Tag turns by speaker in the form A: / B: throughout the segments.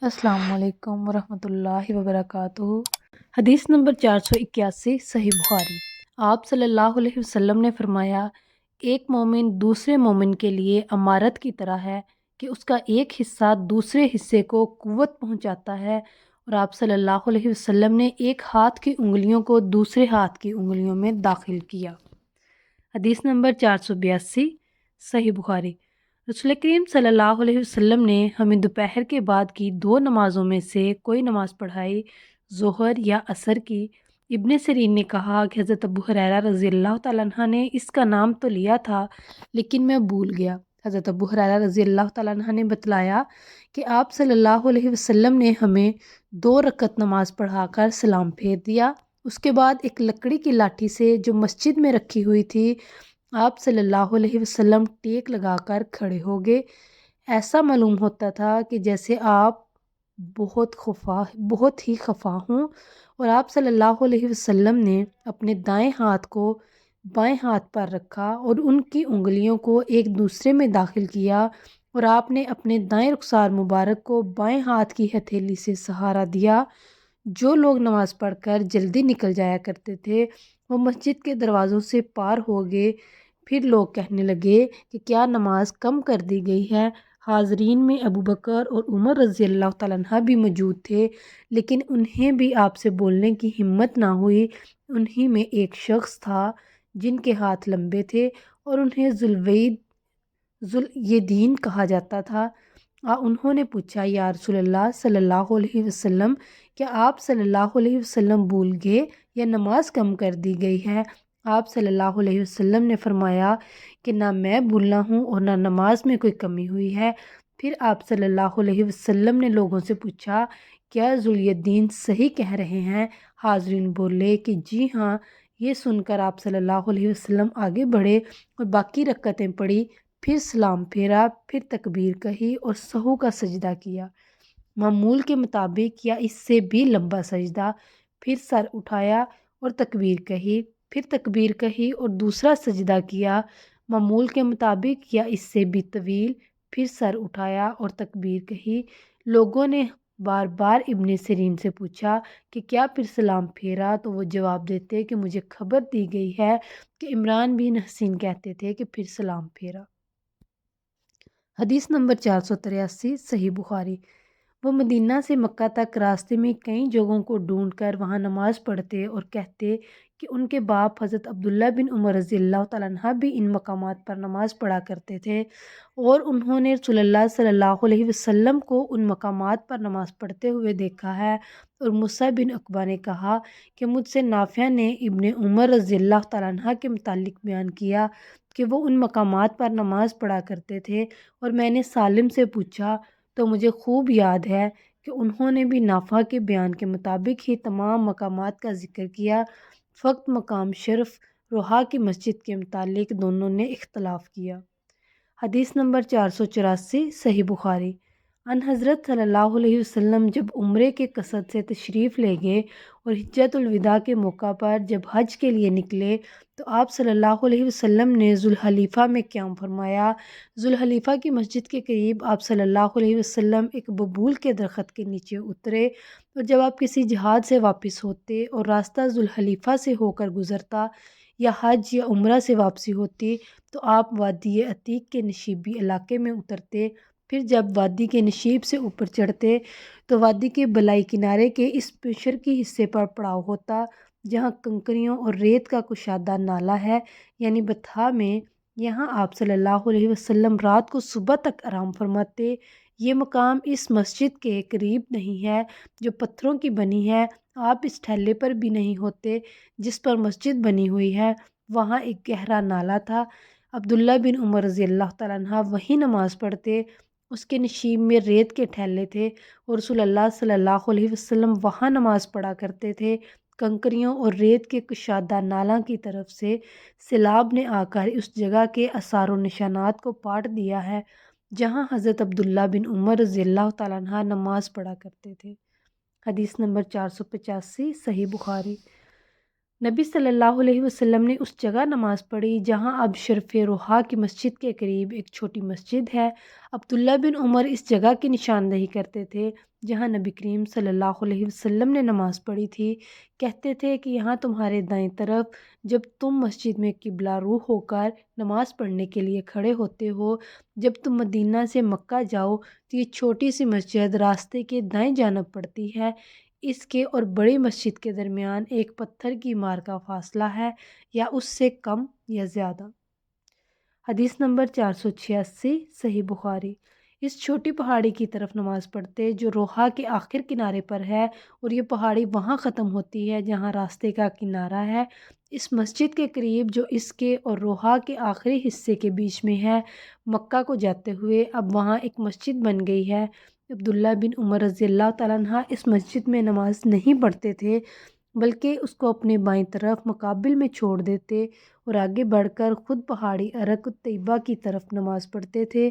A: السلام علیکم ورحمۃ اللہ وبرکاتہ۔ حدیث نمبر 481 صحیح بخاری۔ آپ صلی اللہ علیہ وسلم نے فرمایا، ایک مومن دوسرے مومن کے لیے امارت کی طرح ہے کہ اس کا ایک حصہ دوسرے حصے کو قوت پہنچاتا ہے، اور آپ صلی اللہ علیہ وسلم نے ایک ہاتھ کی انگلیوں کو دوسرے ہاتھ کی انگلیوں میں داخل کیا۔ حدیث نمبر 482 صحیح بخاری۔ رسول کریم صلی اللہ علیہ وسلم نے ہمیں دوپہر کے بعد کی دو نمازوں میں سے کوئی نماز پڑھائی، ظہر یا عصر کی۔ ابن سیرین نے کہا کہ حضرت ابو ہریرہ رضی اللہ تعالیٰ عنہ نے اس کا نام تو لیا تھا لیکن میں بھول گیا۔ حضرت ابو ہریرہ رضی اللہ تعالیٰ عنہ نے بتلایا کہ آپ صلی اللہ علیہ وسلم نے ہمیں 2 رکعت نماز پڑھا کر سلام پھیر دیا۔ اس کے بعد ایک لکڑی کی لاٹھی سے جو مسجد میں رکھی ہوئی تھی، آپ صلی اللہ علیہ وسلم ٹیک لگا کر کھڑے ہو گئے۔ ایسا معلوم ہوتا تھا کہ جیسے آپ بہت ہی خفا ہوں، اور آپ صلی اللہ علیہ وسلم نے اپنے دائیں ہاتھ کو بائیں ہاتھ پر رکھا اور ان کی انگلیوں کو ایک دوسرے میں داخل کیا، اور آپ نے اپنے دائیں رخسار مبارک کو بائیں ہاتھ کی ہتھیلی سے سہارا دیا۔ جو لوگ نماز پڑھ کر جلدی نکل جایا کرتے تھے وہ مسجد کے دروازوں سے پار ہو گئے۔ پھر لوگ کہنے لگے کہ کیا نماز کم کر دی گئی ہے؟ حاضرین میں ابو بکر اور عمر رضی اللہ تعالیٰ عنہ بھی موجود تھے، لیکن انہیں بھی آپ سے بولنے کی ہمت نہ ہوئی۔ انہی میں ایک شخص تھا جن کے ہاتھ لمبے تھے اور انہیں ذوالیدین کہا جاتا تھا۔ انہوں نے پوچھا، یا رسول اللہ صلی اللہ علیہ وسلم، کیا آپ صلی اللہ علیہ وسلم بھول گئے یا نماز کم کر دی گئی ہے؟ آپ صلی اللہ علیہ وسلم نے فرمایا کہ نہ میں بھولا ہوں اور نہ نماز میں کوئی کمی ہوئی ہے۔ پھر آپ صلی اللہ علیہ وسلم نے لوگوں سے پوچھا، کیا ذوالدین صحیح کہہ رہے ہیں؟ حاضرین بولے کہ جی ہاں۔ یہ سن کر آپ صلی اللہ علیہ وسلم آگے بڑھے اور باقی رکعتیں پڑھی، پھر سلام پھیرا، پھر تکبیر کہی اور سہو کا سجدہ کیا، معمول کے مطابق یا اس سے بھی لمبا سجدہ، پھر سر اٹھایا اور تکبیر کہی، پھر تکبیر کہی اور دوسرا سجدہ کیا، معمول کے مطابق یا اس سے بھی طویل، پھر سر اٹھایا اور تکبیر کہی۔ لوگوں نے بار بار ابن سیرین سے پوچھا کہ کیا پھر سلام پھیرا؟ تو وہ جواب دیتے کہ مجھے خبر دی گئی ہے کہ عمران بن حسین کہتے تھے کہ پھر سلام پھیرا۔ حدیث نمبر 483 صحیح بخاری۔ وہ مدینہ سے مکہ تک راستے میں کئی جگہوں کو ڈھونڈ کر وہاں نماز پڑھتے اور کہتے کہ ان کے باپ حضرت عبداللہ بن عمر رضی اللہ تعالیٰ عنہ بھی ان مقامات پر نماز پڑھا کرتے تھے، اور انہوں نے رسول اللہ صلی اللہ علیہ وسلم کو ان مقامات پر نماز پڑھتے ہوئے دیکھا ہے۔ اور موسیٰ بن عقبہ نے کہا کہ مجھ سے نافع نے ابن عمر رضی اللہ تعالیٰ عنہ کے متعلق بیان کیا کہ وہ ان مقامات پر نماز پڑھا کرتے تھے، اور میں نے سالم سے پوچھا تو مجھے خوب یاد ہے کہ انہوں نے بھی نافع کے بیان کے مطابق ہی تمام مقامات کا ذکر کیا، فقط مقام شرف روحا کی مسجد کے متعلق دونوں نے اختلاف کیا۔ حدیث نمبر 484 صحیح بخاری۔ ان حضرت صلی اللہ علیہ وسلم جب عمرے کے قصد سے تشریف لے گئے اور حجۃ الوداع کے موقع پر جب حج کے لیے نکلے تو آپ صلی اللہ علیہ وسلم نے ذوالحلیفہ میں قیام فرمایا۔ ذوالحلیفہ کی مسجد کے قریب آپ صلی اللہ علیہ وسلم ایک ببول کے درخت کے نیچے اترے، اور جب آپ کسی جہاد سے واپس ہوتے اور راستہ ذوالحلیفہ سے ہو کر گزرتا یا حج یا عمرہ سے واپسی ہوتی تو آپ وادی عتیق کے نشیبی علاقے میں اترتے۔ پھر جب وادی کے نشیب سے اوپر چڑھتے تو وادی کے بلائی کنارے کے اس مشرقی حصے پر پڑاؤ ہوتا جہاں کنکریوں اور ریت کا کشادہ نالہ ہے، یعنی بطحا میں۔ یہاں آپ صلی اللہ علیہ وسلم رات کو صبح تک آرام فرماتے۔ یہ مقام اس مسجد کے قریب نہیں ہے جو پتھروں کی بنی ہے، آپ اس ٹھیلے پر بھی نہیں ہوتے جس پر مسجد بنی ہوئی ہے۔ وہاں ایک گہرا نالہ تھا، عبداللہ بن عمر رضی اللہ تعالیٰ عنہ وہیں نماز پڑھتے، اس کے نشیب میں ریت کے ٹھیلے تھے، اور رسول اللہ صلی اللہ علیہ وسلم وہاں نماز پڑھا کرتے تھے۔ کنکریوں اور ریت کے کشادہ نالہ کی طرف سے سیلاب نے آ کر اس جگہ کے آثار و نشانات کو پاٹ دیا ہے جہاں حضرت عبداللہ بن عمر رضی اللہ تعالیٰ عنہ نماز پڑھا کرتے تھے۔ حدیث نمبر 485 صحیح بخاری۔ نبی صلی اللہ علیہ وسلم نے اس جگہ نماز پڑھی جہاں اب شرف روحا کی مسجد کے قریب ایک چھوٹی مسجد ہے۔ عبداللہ بن عمر اس جگہ کی نشاندہی کرتے تھے جہاں نبی کریم صلی اللہ علیہ وسلم نے نماز پڑھی تھی۔ کہتے تھے کہ یہاں تمہارے دائیں طرف جب تم مسجد میں قبلہ رو ہو کر نماز پڑھنے کے لیے کھڑے ہوتے ہو، جب تم مدینہ سے مکہ جاؤ تو یہ چھوٹی سی مسجد راستے کے دائیں جانب پڑتی ہے۔ اس کے اور بڑی مسجد کے درمیان ایک پتھر کی مار کا فاصلہ ہے یا اس سے کم یا زیادہ۔ حدیث نمبر 486 صحیح بخاری۔ اس چھوٹی پہاڑی کی طرف نماز پڑھتے جو روحا کے آخر کنارے پر ہے، اور یہ پہاڑی وہاں ختم ہوتی ہے جہاں راستے کا کنارہ ہے۔ اس مسجد کے قریب جو اس کے اور روحا کے آخری حصے کے بیچ میں ہے، مکہ کو جاتے ہوئے اب وہاں ایک مسجد بن گئی ہے۔ عبداللہ بن عمر رضی اللہ تعالیٰ عنہ اس مسجد میں نماز نہیں پڑھتے تھے، بلکہ اس کو اپنے بائیں طرف مقابل میں چھوڑ دیتے اور آگے بڑھ کر خود پہاڑی عرق طیبہ کی طرف نماز پڑھتے تھے۔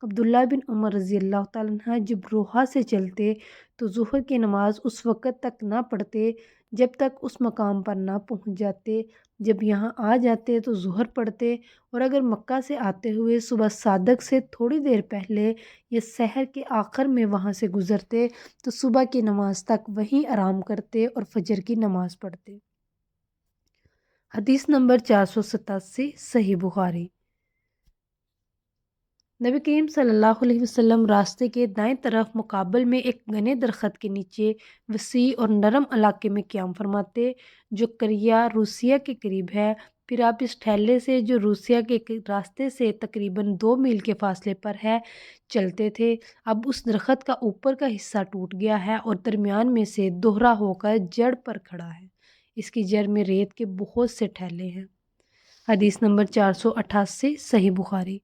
A: عبداللہ بن عمر رضی اللہ تعالیٰ عنہ جب روحا سے چلتے تو ظہر کی نماز اس وقت تک نہ پڑھتے جب تک اس مقام پر نہ پہنچ جاتے۔ جب یہاں آ جاتے تو ظہر پڑھتے، اور اگر مکہ سے آتے ہوئے صبح صادق سے تھوڑی دیر پہلے یا سحر کے آخر میں وہاں سے گزرتے تو صبح کی نماز تک وہیں آرام کرتے اور فجر کی نماز پڑھتے۔ حدیث نمبر 487 صحیح بخاری۔ نبی کریم صلی اللہ علیہ وسلم راستے کے دائیں طرف مقابل میں ایک گھنے درخت کے نیچے وسیع اور نرم علاقے میں قیام فرماتے جو کریا روسیہ کے قریب ہے۔ پھر آپ اس ٹھیلے سے جو روسیہ کے راستے سے تقریباً 2 میل کے فاصلے پر ہے چلتے تھے۔ اب اس درخت کا اوپر کا حصہ ٹوٹ گیا ہے اور درمیان میں سے دوہرا ہو کر جڑ پر کھڑا ہے۔ اس کی جڑ میں ریت کے بہت سے ٹھیلے ہیں۔ حدیث نمبر 488 صحیح بخاری۔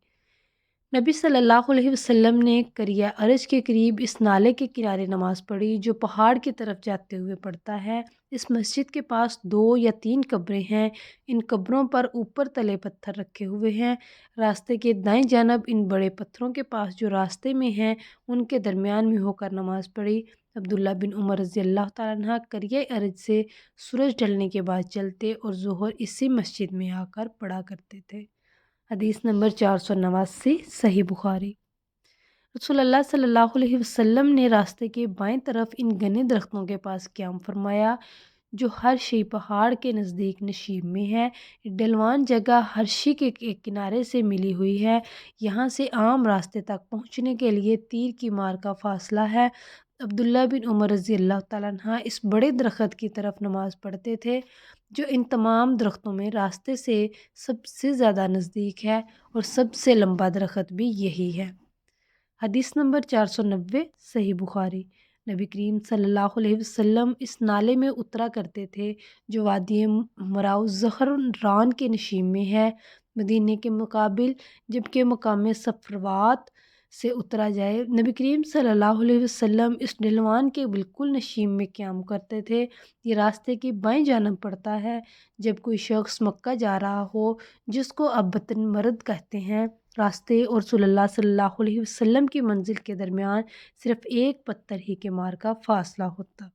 A: نبی صلی اللہ علیہ وسلم نے کریا ارج کے قریب اس نالے کے کنارے نماز پڑھی جو پہاڑ کی طرف جاتے ہوئے پڑتا ہے۔ اس مسجد کے پاس 2 یا 3 قبریں ہیں۔ ان قبروں پر اوپر تلے پتھر رکھے ہوئے ہیں۔ راستے کے دائیں جانب ان بڑے پتھروں کے پاس جو راستے میں ہیں ان کے درمیان میں ہو کر نماز پڑھی۔ عبداللہ بن عمر رضی اللہ تعالیٰ عنہ کریا ارج سے سورج ڈھلنے کے بعد چلتے اور ظہر اسی مسجد میں آ کر پڑھا کرتے تھے۔ حدیث نمبر 489 صحیح بخاری۔ رسول اللہ صلی اللہ علیہ وسلم نے راستے کے بائیں طرف ان گھنے درختوں کے پاس قیام فرمایا جو ہرشی پہاڑ کے نزدیک نشیب میں ہے۔ ڈھلوان جگہ ہرشی کے ایک کنارے سے ملی ہوئی ہے۔ یہاں سے عام راستے تک پہنچنے کے لیے تیر کی مار کا فاصلہ ہے۔ عبداللہ بن عمر رضی اللہ تعالیٰ عنہ اس بڑے درخت کی طرف نماز پڑھتے تھے جو ان تمام درختوں میں راستے سے سب سے زیادہ نزدیک ہے، اور سب سے لمبا درخت بھی یہی ہے۔ حدیث نمبر 490 صحیح بخاری۔ نبی کریم صلی اللہ علیہ وسلم اس نالے میں اترا کرتے تھے جو وادی مراؤ زہران کے نشیب میں ہے مدینے کے مقابل، جبکہ مقام صفوات سے اترا جائے۔ نبی کریم صلی اللہ علیہ وسلم اس ڈھلوان کے بالکل نشیب میں قیام کرتے تھے۔ یہ راستے کی بائیں جانب پڑتا ہے۔ جب کوئی شخص مکہ جا رہا ہو جس کو اب بطن مرد کہتے ہیں، راستے اور رسول اللہ صلی اللہ علیہ وسلم کی منزل کے درمیان صرف ایک پتھر ہی کے مار کا فاصلہ ہوتا۔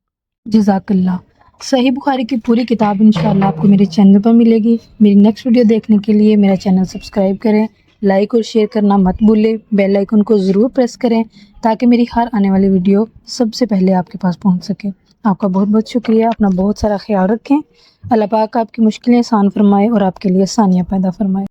B: جزاک اللہ۔ صحیح بخاری کی پوری کتاب انشاءاللہ آپ کو میرے چینل پر ملے گی۔ میری نیکسٹ ویڈیو دیکھنے کے لیے میرا چینل سبسکرائب کریں، لائک اور شیئر کرنا مت بھولیں، بیل آئیکن کو ضرور پریس کریں تاکہ میری ہر آنے والی ویڈیو سب سے پہلے آپ کے پاس پہنچ سکے۔ آپ کا بہت بہت شکریہ۔ اپنا بہت سارا خیال رکھیں۔ اللہ پاک آپ کی مشکلیں آسان فرمائے اور آپ کے لیے آسانیاں پیدا فرمائے۔